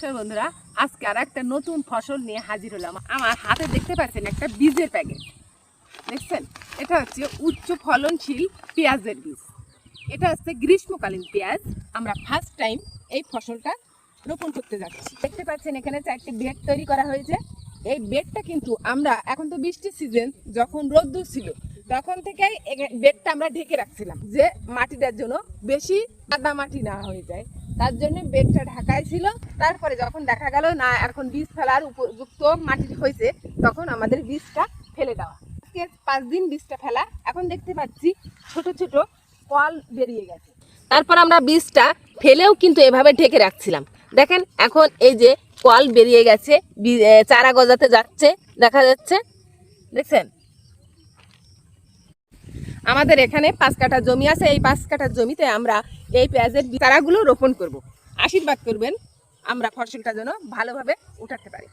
বন্ধুরা, আজকে আর একটা নতুন ফসল নিয়ে হাজির হলাম। আমার হাতে দেখতে পাচ্ছেন একটা বীজের প্যাকেট, দেখছেন? এটা হচ্ছে উচ্চ ফলনশীল পেঁয়াজের বীজ। এটা হচ্ছে গ্রীষ্মকালীন পেঁয়াজ। আমরা ফার্স্ট টাইম এই ফসলটা রোপণ করতে যাচ্ছি। দেখতে পাচ্ছেন এখানে 4টি বেড তৈরি করা হয়েছে। এই বেডটা কিন্তু আমরা এখন তো বৃষ্টির সিজন, যখন রোদ্দুর ছিল তখন থেকেই বেডটা আমরা ঢেকে রাখছিলাম, যে মাটিটার জন্য বেশি কাদা মাটি না হয়ে যায়, তার জন্য বেডটা ঢাকায় ছিল। তারপরে যখন দেখা গেল না এখন বীজ ফেলার উপযুক্ত মাটি হয়েছে, তখন আমাদের বীজটা ফেলে দেওয়া। আজকে 5 দিন বীজটা ফেলা। এখন দেখতে পাচ্ছি ছোট ছোট কল বেরিয়ে গেছে। তারপর আমরা বীজটা ফেলেও কিন্তু এভাবে ঢেকে রাখছিলাম। দেখেন এখন এই যে কল বেরিয়ে গেছে, চারা গজাতে যাচ্ছে, দেখা যাচ্ছে, দেখছেন? আমাদের এখানে 5 কাঠা জমি আছে। এই 5 কাঠা জমিতে আমরা এই পেঁয়াজের চারাগুলো রোপণ করব। আশীর্বাদ করবেন আমরা ফসলটা যেন ভালোভাবে উঠাতে পারি।